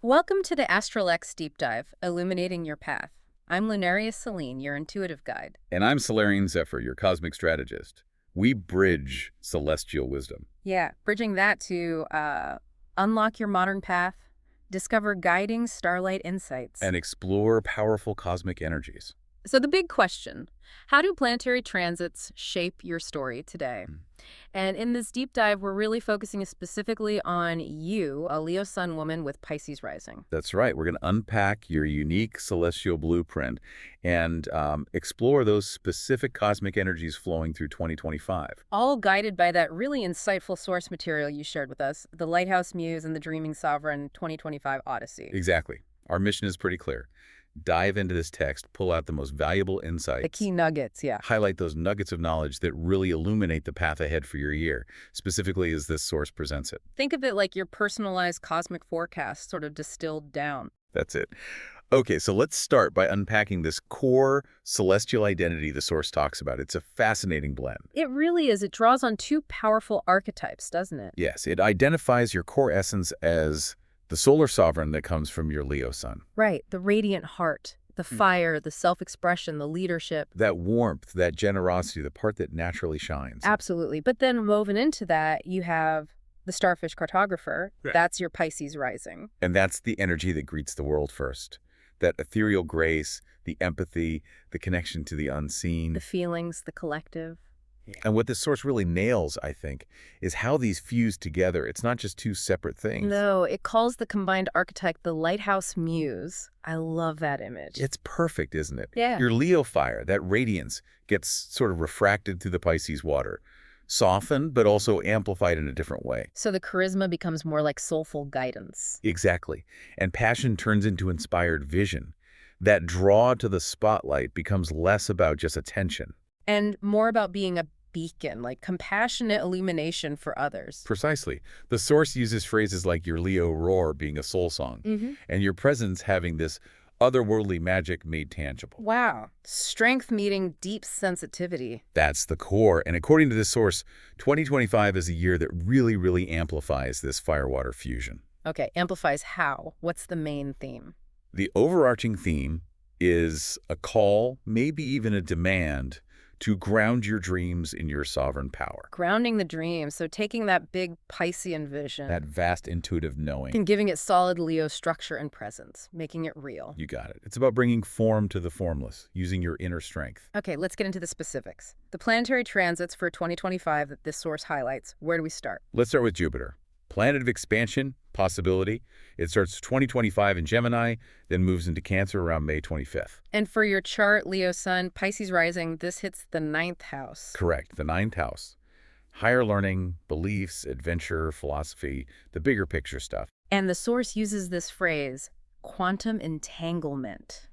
Welcome to the ASTRALX Deep Dive, Illuminating Your Path. I'm Lunaria Selene, your intuitive guide. And I'm Solarian Zephyr, your cosmic strategist. We bridge celestial wisdom. Yeah, bridging that to unlock your modern path, discover guiding starlight insights. And explore powerful cosmic energies. So the big question, how do planetary transits shape your story today? And in this deep dive, we're really focusing specifically on you, a Leo sun woman with Pisces Rising. That's right. We're going to unpack your unique celestial blueprint and explore those specific cosmic energies flowing through 2025. All guided by that really insightful source material you shared with us, the Lighthouse Muse and the Dreaming Sovereign 2025 Odyssey. Exactly. Our mission is pretty clear. Dive into this text, pull out the most valuable insights. The key nuggets, yeah. Highlight those nuggets of knowledge that really illuminate the path ahead for your year, specifically as this source presents it. Think of it like your personalized cosmic forecast, sort of distilled down. That's it. Okay, so let's start by unpacking this core celestial identity the source talks about. It's a fascinating blend. It really is. It draws on two powerful archetypes, doesn't it? Yes, it identifies your core essence as the solar sovereign that comes from your Leo sun. Right. The radiant heart, the fire, the self-expression, the leadership. That warmth, that generosity, the part that naturally shines. Absolutely. But then woven into that, you have the starfish cartographer. Right. That's your Pisces rising. And that's the energy that greets the world first. That ethereal grace, the empathy, the connection to the unseen. The feelings, the collective. And what this source really nails, I think, is how these fuse together. It's not just two separate things. No, it calls the combined archetype the Lighthouse Muse. I love that image. It's perfect, isn't it? Yeah. Your Leo fire, that radiance, gets sort of refracted through the Pisces water. Softened, but also amplified in a different way. So the charisma becomes more like soulful guidance. Exactly. And passion turns into inspired vision. That draw to the spotlight becomes less about just attention. And more about being a beacon, like compassionate illumination for others. Precisely. The source uses phrases like your Leo roar being a soul song, and your presence having this otherworldly magic made tangible. Wow. Strength meeting deep sensitivity. That's the core, and according to this source, 2025 is a year that really amplifies this fire-water fusion. Okay, amplifies how? What's the main theme? The overarching theme is a call, maybe even a demand, to ground your dreams in your sovereign power. Grounding the dream, so taking that big Piscean vision. That vast intuitive knowing. And giving it solid Leo structure and presence, making it real. You got it. It's about bringing form to the formless, using your inner strength. Okay, let's get into the specifics. The planetary transits for 2025 that this source highlights, where do we start? Let's start with Jupiter. Planet of expansion, possibility. It starts 2025 in Gemini, then moves into Cancer around May 25th. And for your chart, Leo Sun, Pisces Rising, this hits the 9th house. Correct, the 9th house. Higher learning, beliefs, adventure, philosophy, the bigger picture stuff. And the source uses this phrase, quantum entanglement.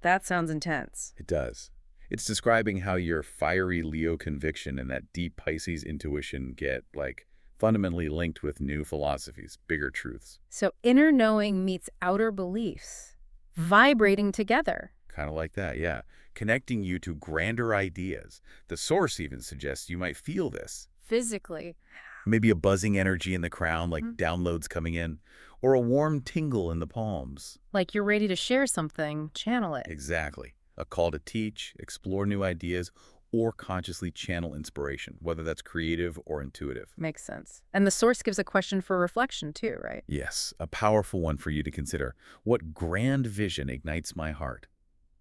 That sounds intense. It does. It's describing how your fiery Leo conviction and that deep Pisces intuition get, fundamentally linked with new philosophies, bigger truths. So inner knowing meets outer beliefs, vibrating together. Kind of like that, yeah. Connecting you to grander ideas. The source even suggests you might feel this. Physically. Maybe a buzzing energy in the crown, like downloads coming in, or a warm tingle in the palms. Like you're ready to share something, channel it. Exactly. A call to teach, explore new ideas, or consciously channel inspiration, whether that's creative or intuitive. Makes sense. And the source gives a question for reflection too, right? Yes, a powerful one for you to consider. What grand vision ignites my heart?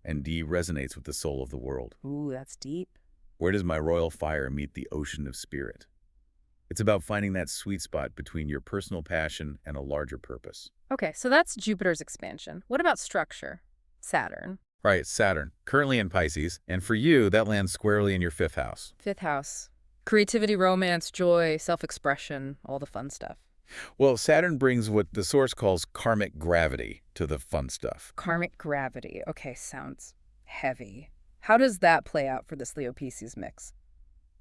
And D resonates with the soul of the world. Ooh, that's deep. Where does my royal fire meet the ocean of spirit? It's about finding that sweet spot between your personal passion and a larger purpose. Okay, so that's Jupiter's expansion. What about structure? Saturn. Right, Saturn, currently in Pisces, and for you, that lands squarely in your 5th house. 5th house. Creativity, romance, joy, self-expression, all the fun stuff. Well, Saturn brings what the source calls karmic gravity to the fun stuff. Karmic gravity. Okay, sounds heavy. How does that play out for this Leo-Pisces mix?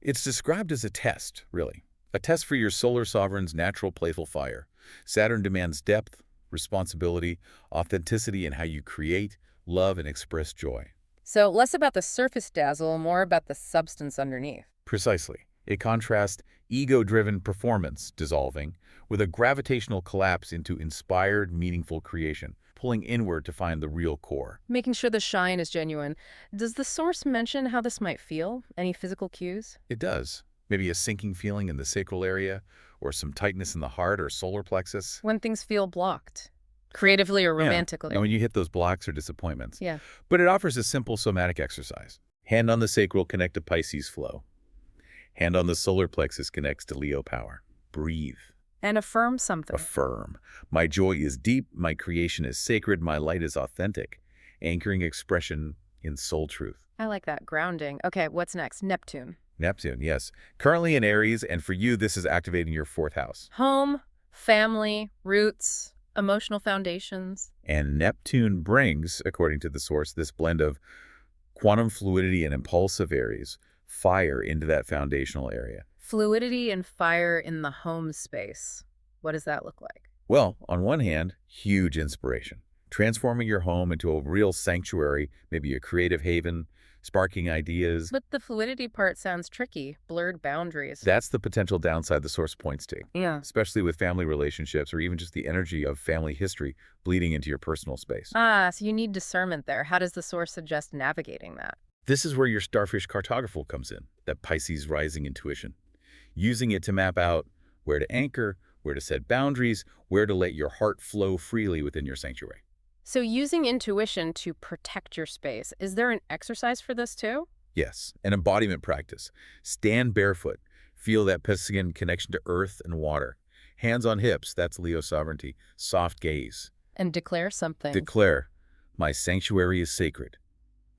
It's described as a test, really. A test for your solar sovereign's natural playful fire. Saturn demands depth, responsibility, authenticity in how you create, love, and express joy. So less about the surface dazzle, more about the substance underneath. Precisely. It contrasts ego-driven performance dissolving with a gravitational collapse into inspired, meaningful creation, pulling inward to find the real core. Making sure the shine is genuine. Does the source mention how this might feel? Any physical cues? It does. Maybe a sinking feeling in the sacral area, or some tightness in the heart or solar plexus. When things feel blocked, creatively or Yeah, romantically. and when you hit those blocks or disappointments. Yeah. But it offers a simple somatic exercise. Hand on the sacral, connect to Pisces flow. Hand on the solar plexus connects to Leo power. Breathe. And affirm something. Affirm. My joy is deep, my creation is sacred, my light is authentic. Anchoring expression in soul truth. I like that. Grounding. Okay, what's next? Neptune. Neptune, yes. Currently in Aries, and for you, this is activating your 4th house. Home, family, roots, emotional foundations. And Neptune brings, according to the source, this blend of quantum fluidity and impulsive Aries, fire into that foundational area. Fluidity and fire in the home space. What does that look like? Well, on one hand, huge inspiration. Transforming your home into a real sanctuary, maybe a creative haven, sparking ideas. But the fluidity part sounds tricky. Blurred boundaries. That's the potential downside the source points to, Yeah. especially with family relationships or even just the energy of family history bleeding into your personal space. Ah, so you need discernment there. How does the source suggest navigating that? This is where your starfish cartographer comes in, that Pisces rising intuition. Using it to map out where to anchor, where to set boundaries, where to let your heart flow freely within your sanctuary. So using intuition to protect your space, is there an exercise for this too? Yes, an embodiment practice. Stand barefoot. Feel that Piscean connection to earth and water. Hands on hips, that's Leo sovereignty. Soft gaze. And declare something. Declare, my sanctuary is sacred.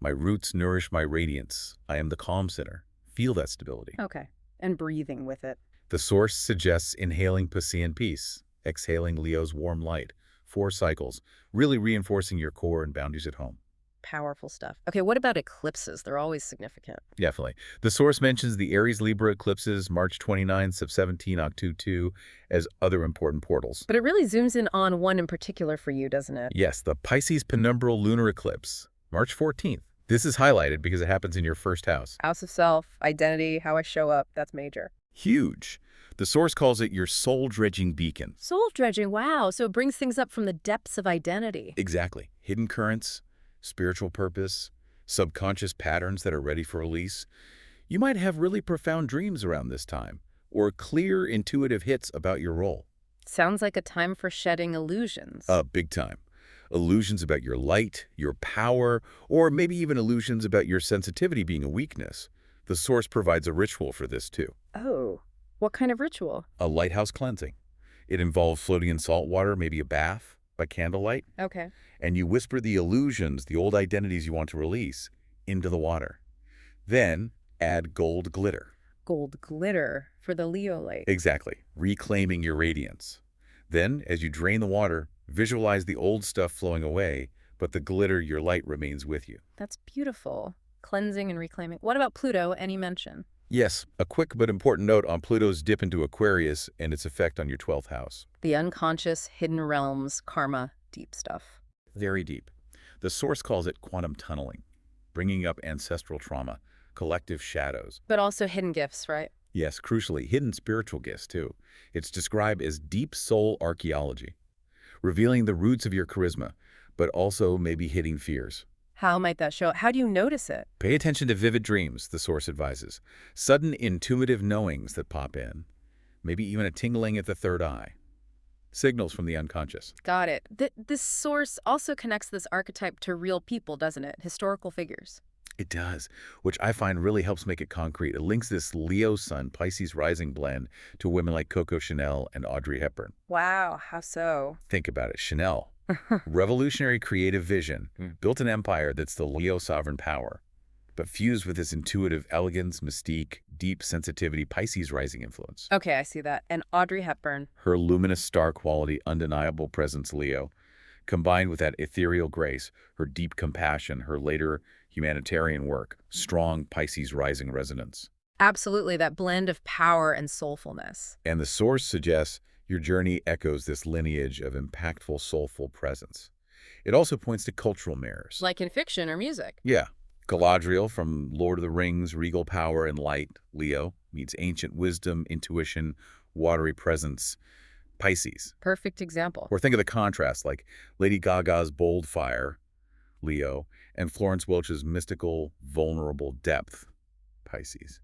My roots nourish my radiance. I am the calm center. Feel that stability. Okay. And breathing with it. The source suggests inhaling Piscean peace, exhaling Leo's warm light. 4 cycles, really reinforcing your core and boundaries at home. Powerful stuff. Okay, what about eclipses? They're always significant. Definitely. The source mentions the Aries-Libra eclipses, March 29, Sep 17, Octu 2, as other important portals. But it really zooms in on one in particular for you, doesn't it? Yes, the Pisces penumbral lunar eclipse, March 14th. This is highlighted because it happens in your 1st house. House of self, identity, how I show up, that's major. Huge. The source calls it your soul-dredging beacon. Soul dredging, wow. So it brings things up from the depths of identity. Exactly. Hidden currents, spiritual purpose, subconscious patterns that are ready for release. You might have really profound dreams around this time, or clear, intuitive hits about your role. Sounds like a time for shedding illusions. Big time. Illusions about your light, your power, or maybe even illusions about your sensitivity being a weakness. The source provides a ritual for this too. Oh, what kind of ritual? A lighthouse cleansing. It involves floating in salt water, maybe a bath, by candlelight. Okay. And you whisper the illusions, the old identities you want to release, into the water. Then add gold glitter. Gold glitter for the Leo light. Exactly. Reclaiming your radiance. Then, as you drain the water, visualize the old stuff flowing away, but the glitter, your light, remains with you. That's beautiful. Cleansing and reclaiming. What about Pluto? Any mention? Yes, a quick but important note on Pluto's dip into Aquarius and its effect on your 12th house. The unconscious, hidden realms, karma, deep stuff. Very deep. The source calls it quantum tunneling, bringing up ancestral trauma, collective shadows. But also hidden gifts, right? Yes, crucially, hidden spiritual gifts, too. It's described as deep soul archaeology, revealing the roots of your charisma, but also maybe hidden fears. How might that show? How do you notice it? Pay attention to vivid dreams, the source advises. Sudden intuitive knowings that pop in. Maybe even a tingling at the third eye. Signals from the unconscious. Got it. This source also connects this archetype to real people, doesn't it? Historical figures. It does, which I find really helps make it concrete. It links this Leo Sun, Pisces Rising blend to women like Coco Chanel and Audrey Hepburn. Wow, how so? Think about it. Chanel, revolutionary creative vision, built an empire that's the Leo sovereign power, but fused with this intuitive elegance, mystique, deep sensitivity, Pisces Rising influence. Okay, I see that. And Audrey Hepburn. Her luminous star quality, undeniable presence, Leo, combined with that ethereal grace, her deep compassion, her later humanitarian work, strong Pisces Rising resonance. Absolutely, that blend of power and soulfulness. And the source suggests your journey echoes this lineage of impactful, soulful presence. It also points to cultural mirrors. Like in fiction or music. Yeah, Galadriel from Lord of the Rings, regal power and light, Leo, meets ancient wisdom, intuition, watery presence, Pisces. Perfect example. Or think of the contrast, like Lady Gaga's bold fire, Leo, and Florence Welch's mystical, vulnerable depth, Pisces.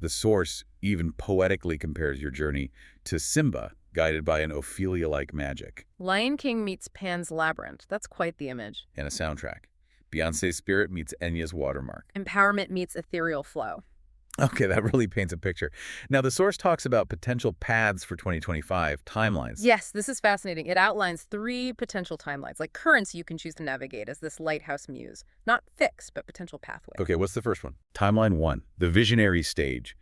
The source even poetically compares your journey to Simba, guided by an Ophelia-like magic. Lion King meets Pan's Labyrinth. That's quite the image. And a soundtrack. Beyonce's Spirit meets Enya's Watermark. Empowerment meets ethereal flow. Okay, that really paints a picture. Now, the source talks about potential paths for 2025, timelines. Yes, this is fascinating. It outlines 3 potential timelines, like currents you can choose to navigate as this Lighthouse Muse. Not fixed, but potential pathway. Okay, what's the first one? Timeline 1, the visionary stage.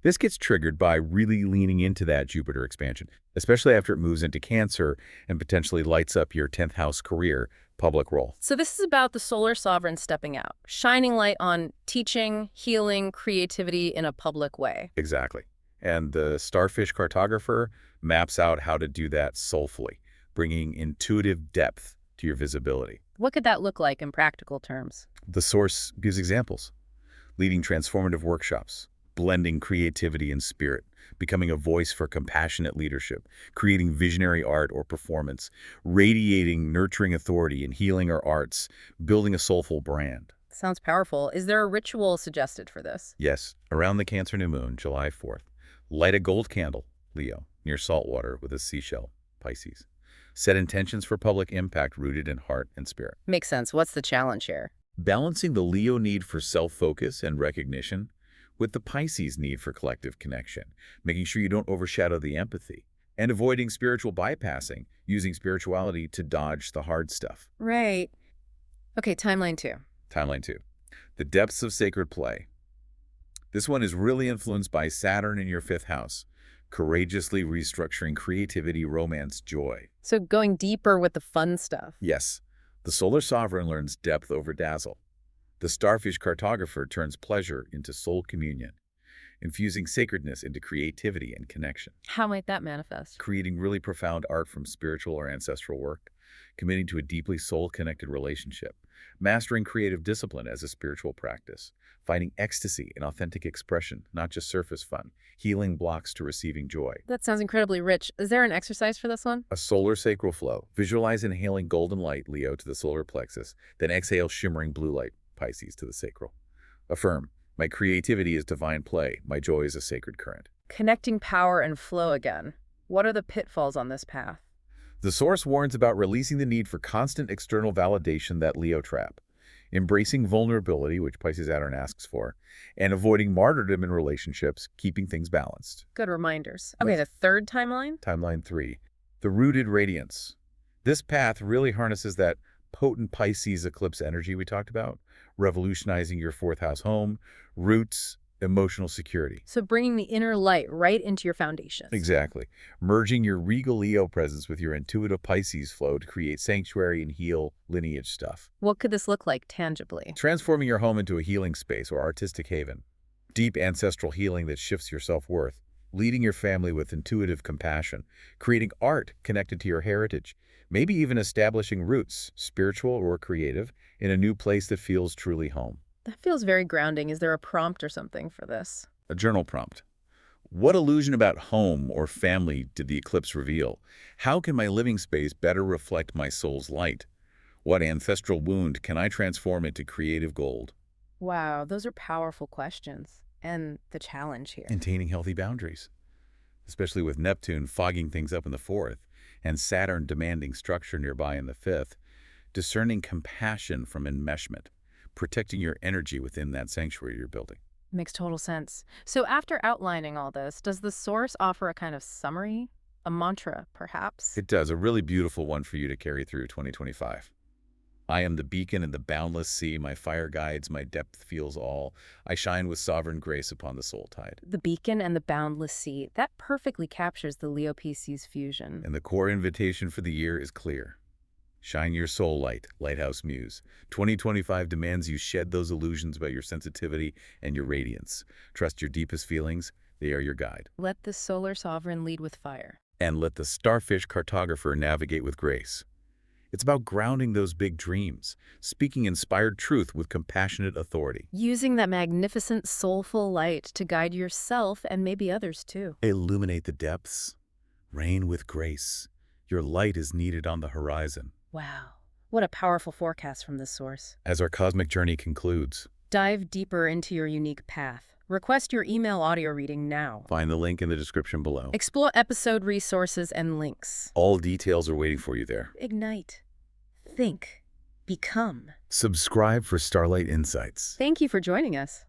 This gets triggered by really leaning into that Jupiter expansion, especially after it moves into Cancer and potentially lights up your 10th house career, public role. So this is about the solar sovereign stepping out, shining light on teaching, healing, creativity in a public way. Exactly. And the starfish cartographer maps out how to do that soulfully, bringing intuitive depth to your visibility. What could that look like in practical terms? The source gives examples: leading transformative workshops, blending creativity and spirit, becoming a voice for compassionate leadership, creating visionary art or performance, radiating nurturing authority in healing or arts, building a soulful brand. Sounds powerful. Is there a ritual suggested for this? Yes, around the Cancer new moon, July 4th, light a gold candle, Leo, near salt water with a seashell, Pisces. Set intentions for public impact rooted in heart and spirit. Makes sense. What's the challenge here? Balancing the Leo need for self-focus and recognition with the Pisces need for collective connection, making sure you don't overshadow the empathy, and avoiding spiritual bypassing, using spirituality to dodge the hard stuff. Right. Okay, timeline 2. Timeline 2. The depths of sacred play. This one is really influenced by Saturn in your 5th house, courageously restructuring creativity, romance, joy. So going deeper with the fun stuff. Yes, the solar sovereign learns depth over dazzle. The starfish cartographer turns pleasure into soul communion, infusing sacredness into creativity and connection. How might that manifest? Creating really profound art from spiritual or ancestral work, committing to a deeply soul-connected relationship, mastering creative discipline as a spiritual practice, finding ecstasy in authentic expression, not just surface fun, healing blocks to receiving joy. That sounds incredibly rich. Is there an exercise for this one? A solar sacral flow. Visualize inhaling golden light, Leo, to the solar plexus, then exhale shimmering blue light, Pisces, to the sacral. Affirm, my creativity is divine play, my joy is a sacred current. Connecting power and flow again. What are the pitfalls on this path? The source warns about releasing the need for constant external validation, that Leo trap, embracing vulnerability, which Pisces Saturn asks for, and avoiding martyrdom in relationships, keeping things balanced. Good reminders. Okay, the third timeline? Timeline 3, the rooted radiance. This path really harnesses that potent Pisces eclipse energy we talked about, revolutionizing your 4th house home, roots, emotional security. So bringing the inner light right into your foundations. Exactly. Merging your regal Leo presence with your intuitive Pisces flow to create sanctuary and heal lineage stuff. What could this look like tangibly? Transforming your home into a healing space or artistic haven. Deep ancestral healing that shifts your self-worth. Leading your family with intuitive compassion. Creating art connected to your heritage. Maybe even establishing roots, spiritual or creative, in a new place that feels truly home. That feels very grounding. Is there a prompt or something for this? A journal prompt. What illusion about home or family did the eclipse reveal? How can my living space better reflect my soul's light? What ancestral wound can I transform into creative gold? Wow, those are powerful questions. And the challenge here. Maintaining healthy boundaries, especially with Neptune fogging things up in the 4th and Saturn demanding structure nearby in the 5th, discerning compassion from enmeshment, protecting your energy within that sanctuary you're building. Makes total sense. So after outlining all this, does the source offer a kind of summary? A mantra, perhaps? It does, a really beautiful one for you to carry through 2025. I am the beacon in the boundless sea, my fire guides, my depth feels all. I shine with sovereign grace upon the soul tide. The beacon and the boundless sea, that perfectly captures the Leo-Pisces fusion. And the core invitation for the year is clear. Shine your soul light, Lighthouse Muse. 2025 demands you shed those illusions about your sensitivity and your radiance. Trust your deepest feelings, they are your guide. Let the solar sovereign lead with fire. And let the starfish cartographer navigate with grace. It's about grounding those big dreams, speaking inspired truth with compassionate authority. Using that magnificent, soulful light to guide yourself and maybe others too. Illuminate the depths. Reign with grace. Your light is needed on the horizon. Wow. What a powerful forecast from this source. As our cosmic journey concludes, Dive deeper into your unique path. Request your email audio reading now. find the link in the description below. Explore episode resources and links. All details are waiting for you there. Ignite. Think. Become. Subscribe for Starlight Insights. Thank you for joining us.